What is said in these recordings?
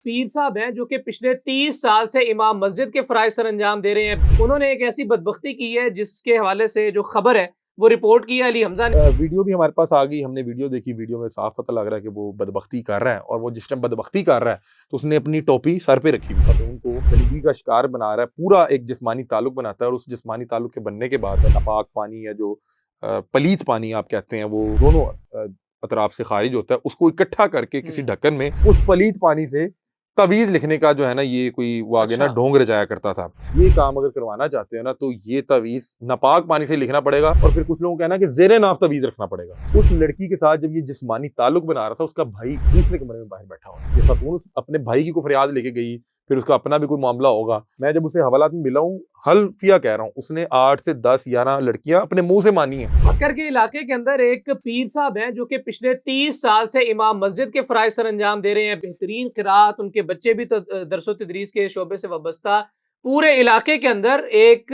पीर साहब हैं जो कि पिछले 30 साल से इमाम मस्जिद के फ़राइज़ सर अंजाम दे रहे हैं। उन्होंने एक ऐसी बदबख्ती की है जिसके हवाले से जो खबर है वो रिपोर्ट की है अली हमजा ने। वीडियो भी हमारे पास आ गई, हमने वीडियो देखी। वीडियो में साफ पता लग रहा है कि वो बदबख्ती कर रहा है, और वो जिस टाइम बदबख्ती कर रहा है तो उसने अपनी टोपी सर पे रखी हुई है, उनको गरीबी का शिकार बना रहा है, पूरा एक जिस्मानी ताल्लुक बनाता है। और उस जिस्मानी ताल्लुक के बनने के बाद नापाक पानी या जो पलीत पानी आप कहते हैं, वो दोनों अतराफ से खारिज होता है, उसको इकट्ठा करके किसी ढक्कन में उस पलीत पानी से तवीज़ लिखने का जो है ना, ये कोई वो आगे ना ढोंग रचाया करता था। ये काम अगर करवाना चाहते हैं ना, तो ये तवीज़ नापाक पानी से लिखना पड़ेगा, और फिर कुछ लोगों का कहना है कि ज़ेरे नाफ तवीज़ रखना पड़ेगा। उस लड़की के साथ जब ये जिस्मानी ताल्लुक बना रहा था, उसका भाई दूसरे कमरे में बाहर बैठा हुआ। ये खातून अपने भाई की को फरियाद लेके गई, फिर उसका अपना भी कोई मामला होगा। मैं जब उसे हवालात में मिला हूँ, हल्फिया कह रहा हूँ, उसने 8 से 10 11 लड़कियां अपने मुंह से मानी है। बकर के इलाके के अंदर एक पीर साहब हैं जो कि पिछले 30 साल से इमाम मस्जिद के फ़राइज़ सर अंजाम दे रहे हैं। बेहतरीन क़िराअत, उनके बच्चे भी दरसो तदरीस के शोबे से वाबस्ता। पूरे इलाके के अंदर एक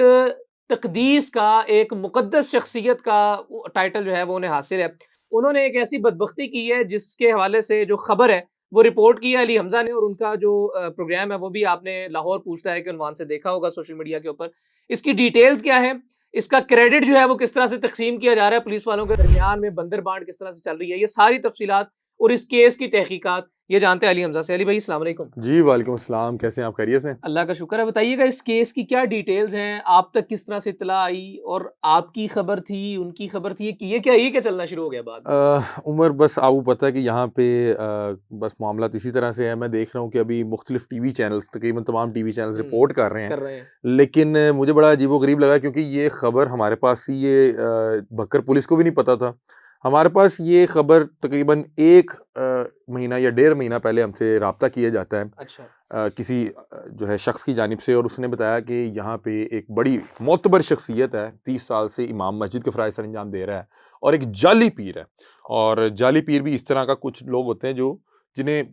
तकदीस का, एक मुक़द्दस शख्सियत का टाइटल जो है वो उन्हें हासिल है। उन्होंने एक ऐसी बदबख्ती की है जिसके हवाले से जो खबर है वो रिपोर्ट की है अली हमजा ने, और उनका जो प्रोग्राम है वो भी आपने लाहौर पूछता है कि उन्वान से देखा होगा सोशल मीडिया के ऊपर। इसकी डिटेल्स क्या है, इसका क्रेडिट जो है वो किस तरह से तकसीम किया जा रहा है पुलिस वालों के दरमियान में, बंदर बांट किस तरह से चल रही है, ये सारी तफसीलात और इस केस की तहकीकात ये जानते हैं अली हमजा से। अली भाई अस्सलाम वालेकुम। जी वालेकुम अस्सलाम, कैसे हैं आप? खैरियत से? अल्लाह का शुक्र है। बताइएगा इस केस की क्या डिटेल्स हैं, आप तक किस तरह से इत्तला आई, और आपकी खबर थी, उनकी खबर थी, ये क्या चलना शुरू हो गया बाद में? उमर, बस आपको पता है कि यहाँ पे बस मामला इसी तरह से है। मैं देख रहा हूँ कि अभी मुख्तलिफ टीवी चैनल्स, तकरीबन तमाम टीवी चैनल्स रिपोर्ट कर रहे कर हैं, रहे हैं। लेकिन मुझे बड़ा अजीबो-गरीब लगा, क्योंकि ये खबर हमारे पास ही ये बक्कर पुलिस को भी नहीं पता था। हमारे पास ये खबर तकरीबन 1 महीना या 1.5 महीना पहले हमसे राब्ता किया जाता है अच्छा। किसी जो है शख्स की जानिब से, और उसने बताया कि यहाँ पे एक बड़ी मोतबर शख्सियत है, 30 साल से इमाम मस्जिद के फ़राइज़ सर अंजाम दे रहा है, और एक जाली पीर है। और जाली पीर भी इस तरह का कुछ लोग होते हैं जो जिन्हें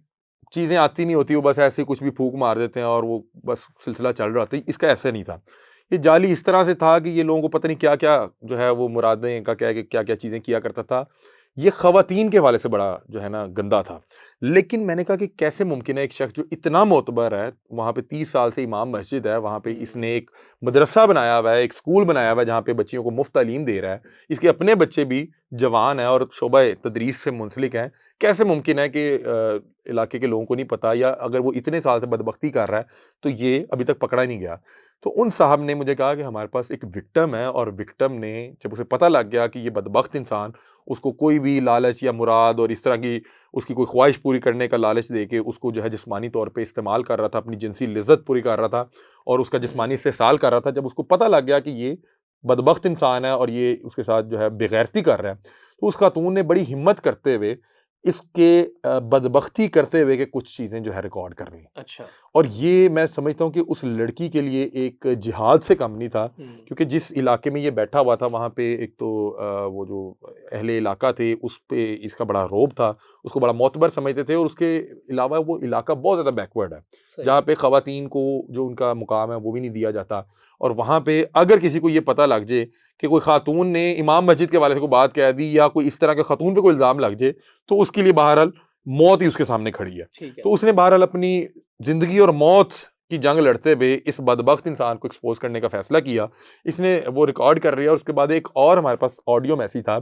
चीज़ें आती नहीं होती, वो बस ऐसे कुछ भी फूंक मार देते हैं और वो बस सिलसिला चल रहा होता है। इसका ऐसा नहीं था। ये जाली इस तरह से था कि ये लोगों को पता नहीं क्या-क्या जो है वो मुरादें का क्या-क्या चीज़ें किया करता था। ये ख़वातीन के हवाले से बड़ा जो है ना गंदा था। लेकिन मैंने कहा कि कैसे मुमकिन है एक शख्स जो इतना मोतबर है, वहाँ पे 30 साल से इमाम मस्जिद है, वहाँ पे इसने एक मदरसा बनाया हुआ है, एक स्कूल बनाया हुआ है जहाँ पे बच्चियों को मुफ्त तालीम दे रहा है। इसके अपने बच्चे भी जवान हैं और शोबा तदरीस से मुंसलिक हैं। कैसे मुमकिन है कि इलाके के लोगों को नहीं पता, या अगर वो इतने साल से बदबख्ती कर रहा है तो ये अभी तक पकड़ा नहीं गया। तो उन साहब ने मुझे कहा कि हमारे पास एक विक्टिम है, और विक्टिम ने जब उसे पता लग गया कि ये बदबख्त इंसान उसको कोई भी लालच या मुराद और इस तरह की उसकी कोई ख्वाहिश पूरी करने का लालच देके उसको जो है जिस्मानी तौर पे इस्तेमाल कर रहा था, अपनी जिनसी लिज़्ज़त पूरी कर रहा था और उसका जिस्मानी इस्तेहसाल कर रहा था। जब उसको पता लग गया कि ये बदबख्त इंसान है और ये उसके साथ जो है बेगैरती कर रहा है, तो उस खातून ने बड़ी हिम्मत करते हुए इसके बदबख्ती करते हुए कि कुछ चीज़ें जो है रिकॉर्ड कर रही हैं। अच्छा। और ये मैं समझता हूँ कि उस लड़की के लिए एक जिहाद से कम नहीं था, क्योंकि जिस इलाके में ये बैठा हुआ था, वहाँ पे एक तो वो जो अहले इलाका थे उस पे इसका बड़ा रौब था, उसको बड़ा मोतबर समझते थे, और उसके अलावा वो इलाका बहुत ज़्यादा बैकवर्ड है, जहाँ पे ख़वातीन को जो उनका मुकाम है वो भी नहीं दिया जाता। और वहाँ पे अगर किसी को ये पता लग जाए कि कोई खातून ने इमाम मस्जिद के हवाले से कोई बात कह दी, या कोई इस तरह के खातून पे कोई इल्ज़ाम लग जाए, तो उसके लिए बहरहाल मौत ही उसके सामने खड़ी है। तो उसने बहरहाल अपनी ज़िंदगी और मौत की जंग लड़ते हुए इस बदबख्त इंसान को एक्सपोज़ करने का फ़ैसला किया। इसने वो रिकॉर्ड कर लिया, और उसके बाद एक और हमारे पास ऑडियो मैसेज था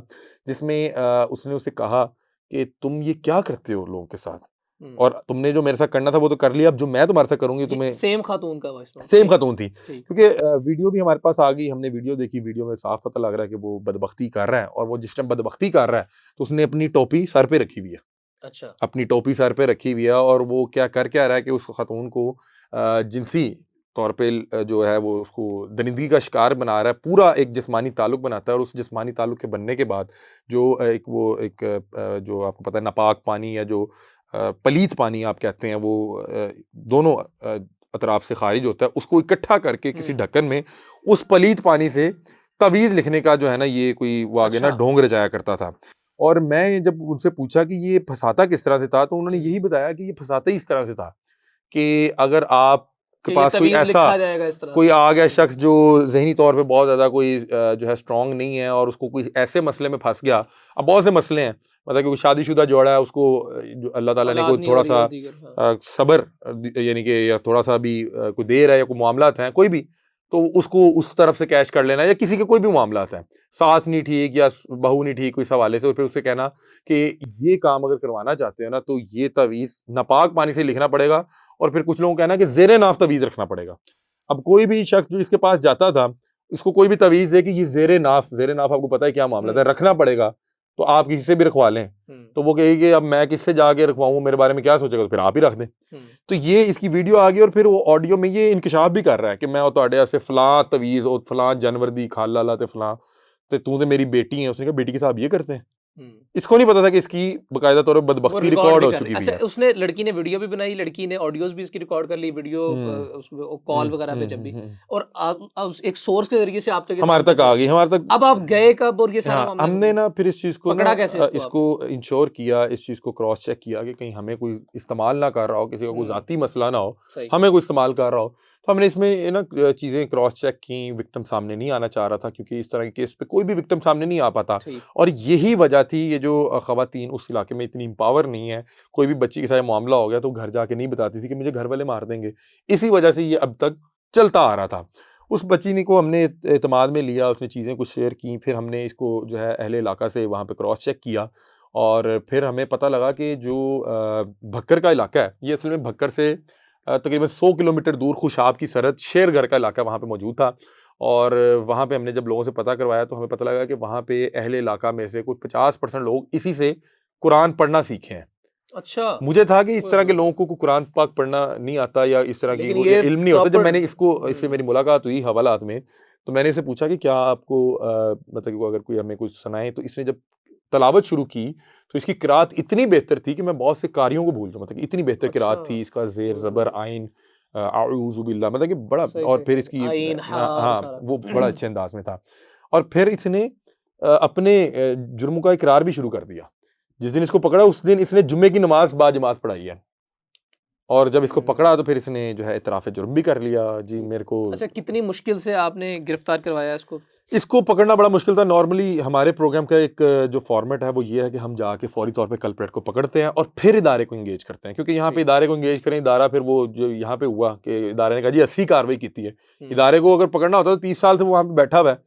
जिसमें उसने उसे कहा कि तुम ये क्या करते हो लोगों के साथ, और तुमने जो मेरे साथ करना था वो तो कर लिया, अब जो मैं तुम्हारे साथ करूँगी तुम्हें। सेम खातून का वॉइस नोट। सेम खातून थी, क्योंकि वीडियो भी हमारे पास आ गई, हमने वीडियो देखी। वीडियो में साफ पता लग रहा है कि वो बदबख्ती कर रहा है, और वो जिस टाइम बदबख्ती कर रहा है तो उसने अपनी टोपी सर पे रखी हुई है। अच्छा। अपनी टोपी सर पे रखी हुई है, और वो क्या रहा है कि उस खातून को जिनसी तौर पे जो है वो उसको दरिंदगी का शिकार बना रहा है, पूरा एक जिस्मानी ताल्लुक बनाता है। और उस जिस्मानी ताल्लुक के बनने के बाद जो जो आपको पता है नापाक पानी या जो पलीत पानी आप कहते हैं, वो दोनों अतराफ से खारिज होता है, उसको इकट्ठा करके किसी ढक्कन में उस पलीत पानी से तवीज़ लिखने का जो है ना, ये कोई वो आगे ना ढोंग रचाया करता था। और मैं जब उनसे पूछा कि ये फंसाता किस तरह से था, तो उन्होंने यही बताया कि ये फंसाता ही इस तरह से था कि अगर आप के पास कोई ऐसा कोई आ गया शख्स जो ज़हनी तौर पे बहुत ज़्यादा कोई जो है स्ट्रांग नहीं है और उसको कोई ऐसे मसले में फंस गया। अब बहुत से मसले हैं, मतलब कि शादीशुदा जोड़ा है, उसको अल्लाह ताला ने कोई थोड़ा सा सब्र यानी कि या थोड़ा सा भी कोई देर है या कोई मामलात हैं कोई भी, तो उसको उस तरफ से कैश कर लेना, या किसी के कोई भी मामलात हैं, सास नहीं ठीक या बहू नहीं ठीक कोई सवाले से, और फिर उससे कहना कि ये काम अगर करवाना चाहते हैं ना तो ये तवीज़ नापाक पानी से लिखना पड़ेगा, और फिर कुछ लोगों को कहना कि ज़ेरे नाफ तवीज़ रखना पड़ेगा। अब कोई भी शख्स जो इसके पास जाता था, इसको कोई भी तवीज़ दे कि ये ज़ेरे नाफ आपको पता है क्या मामला है, रखना पड़ेगा, तो आप किसी से भी रखवा लें, तो वो कहेगी कि अब मैं किससे जाके रखवाऊं, मेरे बारे में क्या सोचेगा, तो फिर आप ही रख दें। तो ये इसकी वीडियो आ गई, और फिर वो ऑडियो में ये इंकशाफ भी कर रहा है कि मैं तो से फलां तवीज़ और फलां जानवर दी खाला ला ते फलां ते तू तो मेरी बेटी है। उसने कहा बेटी के साथ ये करते हैं। इसको नहीं पता था कि इसकी बकायदा तौर पर बदबख्ती रिकॉर्ड हो चुकी अच्छा, है। उसने लड़की ने वीडियो भी बनाई, लड़की ने ऑडियोज भी इसकी रिकॉर्ड कर ली, वीडियो कॉल वगैरह पे जब भी, और एक सोर्स के जरिए से आप तक हमारे तक आ गई, हमारे तक। अब आप गए कब और ये सारा मामला हमने ना फिर इस चीज को पकड़ा कैसे इसको इंश्योर किया, इस चीज को क्रॉस चेक किया कि कहीं हमें कोई इस्तेमाल ना कर रहा हो, किसी का कोई जाती मसला ना हो, हमें कोई इस्तेमाल कर रहा हो। तो हमने इसमें ना चीज़ें क्रॉस चेक की, विक्टिम सामने नहीं आना चाह रहा था क्योंकि इस तरह के केस पे कोई भी विक्टिम सामने नहीं आ पाता, और यही वजह थी ये जो ख़वातीन उस इलाके में इतनी एम्पावर नहीं है, कोई भी बच्ची के साथ मामला हो गया तो घर जाके नहीं बताती थी कि मुझे घर वाले मार देंगे। इसी वजह से ये अब तक चलता आ रहा था। उस बच्ची को हमने एतमाद में लिया, उसने चीज़ें कुछ शेयर की, फिर हमने इसको जो है अहले इलाका से वहाँ पे क्रॉस चेक किया, और फिर हमें पता लगा कि जो भक्कर का इलाका है, ये असल में भक्कर से तकरीबन 100 किलोमीटर दूर खुशाब की सरहद शेरगढ़ का इलाका वहाँ पे मौजूद था। और वहाँ पे हमने जब लोगों से पता करवाया तो हमें पता लगा कि वहाँ पे अहले इलाका में से कुछ 50% लोग इसी से कुरान पढ़ना सीखे हैं। अच्छा, मुझे था कि इस तरह के लोगों को कुरान पाक पढ़ना नहीं आता या इस तरह की इल्म नहीं होता। जब मैंने इससे मेरी मुलाकात हुई हवालात में, तो मैंने इसे पूछा कि क्या आपको मतलब अगर कोई हमें कुछ सुनाए, तो इसने जब तलावत शुरू की तो इसकी किरात इतनी बेहतर थी कि मैं बहुत से कारियों को भूल जाऊँ, मतलब इतनी बेहतर किरात थी। इसका ज़ेर ज़बर आइन आऊज़ु बिल्लाह, मतलब कि बड़ा, और फिर इसकी हाँ वो बड़ा अच्छे अंदाज में था। और फिर इसने अपने जुर्मों का इकरार भी शुरू कर दिया। जिस दिन इसको पकड़ा उस दिन इसने जुम्मे की नमाज बाजमात पढ़ाई है, और जब इसको पकड़ा तो फिर इसने जो है इतराफ़ जुर्म भी कर लिया। जी मेरे को। अच्छा, कितनी मुश्किल से आपने गिरफ्तार करवाया इसको? इसको पकड़ना बड़ा मुश्किल था। नॉर्मली हमारे प्रोग्राम का एक जो फॉर्मेट है वो ये है कि हम जाके फौरी तौर पे कल्प्रेट को पकड़ते हैं और फिर इदारे को इंगेज करते हैं, क्योंकि यहाँ पे इदारे को इंगेज करें, इदारा फिर वो जो यहाँ पे हुआ कि इदारे ने कहा जी 80 कार्रवाई की है। इदारे को अगर पकड़ना होता तो 30 साल से वो वहाँ पे बैठा हुआ है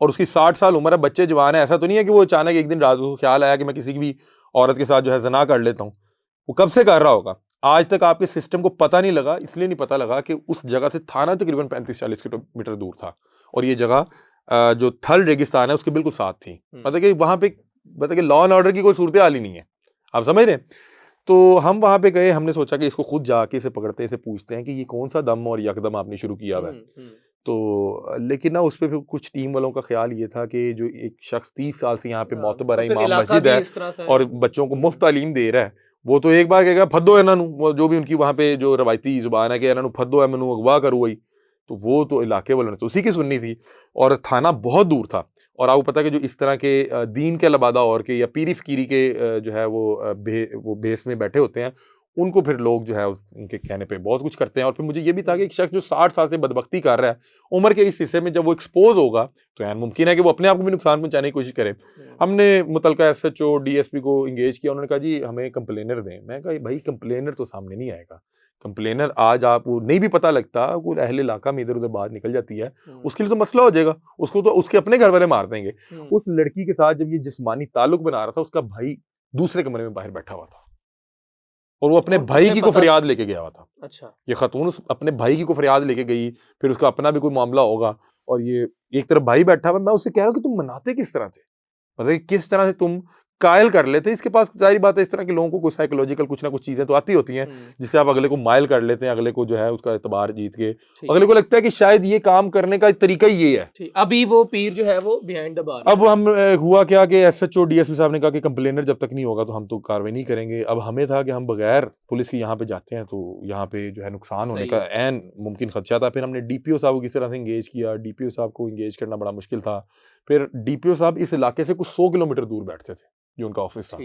और उसकी 60 साल उम्र है, बच्चे जवान है। ऐसा तो नहीं है कि वो अचानक एक दिन रात को ख्याल आया कि मैं किसी की भी औरत के साथ जो है ज़ना कर लेता हूँ। वो कब से कर रहा होगा? आज तक आपके सिस्टम को पता नहीं लगा, इसलिए नहीं पता लगा कि उस जगह से थाना तकरीबन 35-40 किलोमीटर दूर था, और ये जगह जो थल रेगिस्तान है उसके बिल्कुल साथ थी। मतलब कि वहाँ पे मतलब कि लॉ एंड ऑर्डर की कोई सूरत हाल ही नहीं है, आप समझ रहे हैं। तो हम वहाँ पे गए, हमने सोचा कि इसको खुद जाके इसे पकड़ते हैं, इसे पूछते हैं कि ये कौन सा दम और यकदम आपने शुरू किया हुआ है। तो लेकिन ना उस पर फिर कुछ टीम वालों का ख्याल ये था कि जो एक शख्स 30 साल से यहाँ पे मोतबर है, इमाम मस्जिद है और बच्चों को मुफ्त तालीम दे रहा है, वो तो एक बार कहेगा फद्दो इन्हों, जो भी उनकी वहाँ पे जो रवायती जुबान है कि इन्हों फद्दो है मैनू अगवा करो वही, तो वो तो इलाके वालों ने तो उसी की सुननी थी, और थाना बहुत दूर था। और आपको पता है कि जो इस तरह के दीन के लबादा और के या पीरी फकीरी के जो है वो बेस में बैठे होते हैं, उनको फिर लोग जो है उनके कहने पे बहुत कुछ करते हैं। और फिर मुझे ये भी था कि एक शख्स जो 60 साल से बदबख्ती कर रहा है उम्र के इस हिस्से में, जब वो एक्सपोज होगा तो यार मुमकिन है कि वो अपने आप को भी नुकसान पहुंचाने की कोशिश करे। हमने मुतलका SHO DSP को इंगेज किया, उन्होंने कहा जी हमें कंप्लेनर दें। मैं कहा भाई कंप्लेनर तो सामने नहीं आएगा, कंप्लेनर आज आप वो नहीं भी पता लगता, वो अहले इलाका में इधर उधर बात निकल जाती है, उसके लिए तो मसला हो जाएगा, उसको तो उसके अपने घर वाले मार देंगे। उस लड़की के साथ जब ये जिस्मानी ताल्लुक बना रहा था, उसका भाई दूसरे कमरे में बाहर बैठा हुआ था और वो अपने भाई की को फरियाद लेके गया हुआ था। अच्छा, ये खातून अपने भाई की को फरियाद लेके गई, फिर उसका अपना भी कोई मामला होगा, और ये एक तरफ भाई बैठा हुआ। मैं उससे कह रहा हूँ कि तुम मनाते किस तरह थे, मतलब किस तरह से तुम कायल कर लेते। इसके पास जाहिर बात है इस तरह के लोगों को कुछ साइकोलॉजिकल कुछ ना कुछ चीजें तो आती होती हैं जिससे आप अगले को माइल कर लेते हैं, अगले को जो है उसका एतबार जीत के अगले को लगता है कि शायद ये काम करने का तरीका ही ये है। अभी वो पीर जो है वो बिहाइंड द बार। अब हम हुआ क्या कि SHO DSP साहब ने कहा कि कंप्लेनर जब तक नहीं होगा तो हम तो कार्रवाई नहीं करेंगे। अब हमें था कि हम बगैर पुलिस की यहाँ पे जाते हैं तो यहाँ पे जो है नुकसान होने का ऐन मुमकिन खदशा था। फिर हमने DPO साहब को किस तरह से इंगेज किया, DPO साहब को इंगेज करना बड़ा मुश्किल था। फिर DPO साहब इस इलाके से कुछ 100 किलोमीटर दूर बैठते थे, जो उनका ऑफिस था।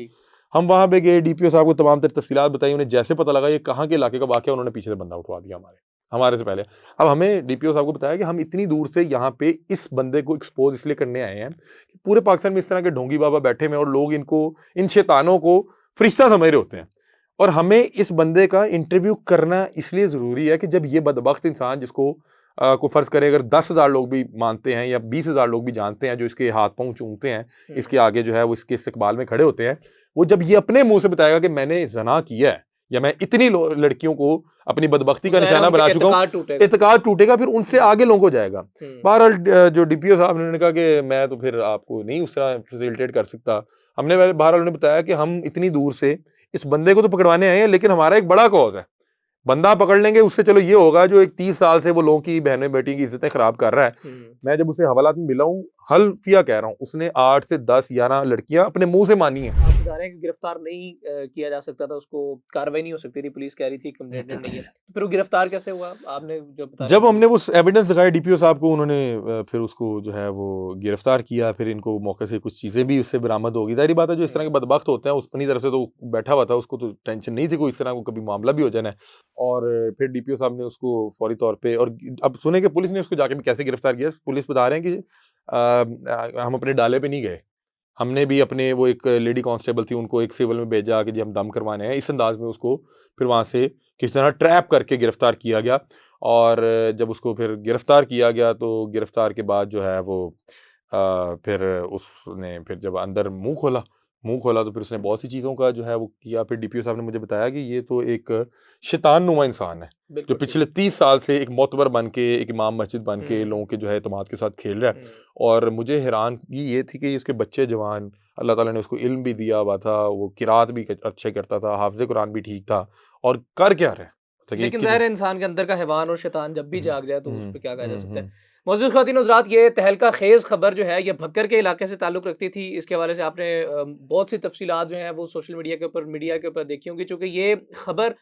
हम वहाँ पे गए, DPO साहब को तमाम तर तफसीलात बताई, उन्हें जैसे पता लगा ये कहाँ के इलाके का वाक़या, उन्होंने पीछे से बंदा उठवा दिया हमारे। हमारे से पहले। अब हमें डीपीओ साहब को बताया कि हम इतनी दूर से यहाँ पे इस बंदे को एक्सपोज इसलिए करने आए हैं कि पूरे पाकिस्तान में इस तरह के ढोंगी बाबा बैठे हुए हैं और लोग इनको, इन शैतानों को फरिश्ता समझ रहे होते हैं, और हमें इस बंदे का इंटरव्यू करना इसलिए ज़रूरी है कि जब ये बदबख्त इंसान, जिसको को फ़र्ज़ करे अगर 10,000 लोग भी मानते हैं या 20,000 लोग भी जानते हैं, जो इसके हाथ पाँव चूमते हैं, इसके आगे जो है वो इसके इस्तकबाल में खड़े होते हैं, वो जब ये अपने मुंह से बताएगा कि मैंने ज़ना किया है या मैं इतनी लड़कियों को अपनी बदबख्ती का निशाना बना चुका हूँ, एतकाद टूटेगा, फिर उनसे आगे लोगों को जाएगा। बहरहाल जो डीपीओ साहब ने कहा कि मैं तो फिर आपको नहीं उस तरह फैसिलिटेट कर सकता। हमने बहरहाल उन्होंने बताया कि हम इतनी दूर से इस बंदे को तो पकड़वाने आए हैं, लेकिन हमारा एक बड़ा कॉज है, बंदा पकड़ लेंगे उससे चलो ये होगा जो एक 30 साल से वो लोगों की बहनों बेटियों की इज्जतें खराब कर रहा है। मैं जब उसे हवालात में मिला हूँ, हल्फिया कह रहा हूँ, उसने 8 से 10 11 लड़कियां अपने मुंह से मानी है। आप बता रहे हैं कि गिरफ्तार नहीं किया जा सकता था, उसको कार्रवाई नहीं हो सकती थी, पुलिस कह रही थी कंप्लेंटेड नहीं है, तो फिर वो गिरफ्तार कैसे हुआ? आपने जो बता जब हमने वो एविडेंस दिखाया डीपीओ साहब को, उन्होंने फिर उसको जो है वो गिरफ्तार किया, फिर इनको मौके से कुछ चीज़ें भी उससे बरामद होगी। जाहिर बात है जो इस तरह के बदबख्त होते हैं, उस अपनी तरफ से तो बैठा हुआ था, उसको तो टेंशन नहीं थी कोई इस तरह को कभी मामला भी हो जाना है। और फिर डीपीओ साहब ने उसको फौरी तौर पे, और अब सुने कि पुलिस ने उसको जाके भी कैसे गिरफ्तार किया। पुलिस बता रहे हैं कि हम अपने डाले पे नहीं गए, हमने भी अपने, वो एक लेडी कांस्टेबल थी, उनको एक सिविल में भेजा कि जी हम दम करवाने हैं, इस अंदाज में उसको फिर वहाँ से किस तरह ट्रैप करके गिरफ्तार किया गया। और जब उसको फिर गिरफ्तार किया गया तो गिरफ्तार के बाद जो है वो फिर उसने फिर जब अंदर मुंह खोला तो फिर उसने बहुत सी चीज़ों का जो है वो किया। फिर डीपीओ साहब ने मुझे बताया कि ये तो एक शैतान नुमा इंसान है जो पिछले 30 साल से एक मोतबर बन के, एक इमाम मस्जिद बन के लोगों के जो है एतमाद के साथ खेल रहा है। और मुझे हैरानगी ये थी कि उसके बच्चे जवान, अल्लाह ताला ने उसको इल्म भी दिया हुआ था, वो किरात भी अच्छे करता था, हाफ़िज़ कुरान भी ठीक था, और कर क्या रहे हैं। लेकिन ज़ाहिर है इंसान के अंदर का हैवान और शैतान जब भी जाग जाए तो उस पे क्या कहा जा सकता है। हम्म। मौजूद ख़वातीन और हज़रात, ये तहलका खेज़ खबर जो है ये भक्कर के इलाके से ताल्लुक़ रखती थी। इसके हवाले से आपने बहुत सी तफसीलात जो हैं वो सोशल मीडिया के ऊपर देखी होंगी, चूँकि ये खबर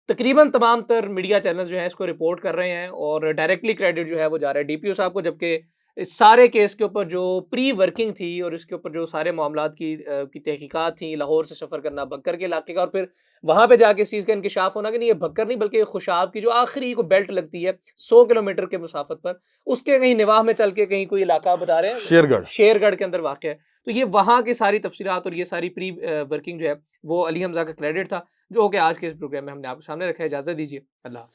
तकरीबन तमाम तर मीडिया चैनल्स जो हैं इसको रिपोर्ट कर रहे हैं और डायरेक्टली क्रेडिट जो है वो जा रहा है डीपीओ साहब को, जबकि इस सारे केस के ऊपर जो प्री वर्किंग थी और इसके ऊपर जो सारे मामलात की तहकीकात थी, लाहौर से सफ़र करना भक्कर के इलाके का, और फिर वहाँ पे जाके इस चीज़ का इंकिशाफ होना कि नहीं ये भक्कर नहीं बल्कि खुशाब की जो आखिरी को बेल्ट लगती है 100 किलोमीटर के मुसाफत पर, उसके कहीं निवाह में चल के कहीं कोई इलाका बता रहे हैं शेरगढ़ के अंदर वाक़ है। तो ये वहाँ की सारी तफसीलात और ये सारी प्री वर्किंग जो है वो अली हमज़ा का क्रेडिट था, जो कि आज के इस प्रोग्राम में हमने आपके सामने रखा है। इजाज़त दीजिए, अल्लाह हाफ़िज़।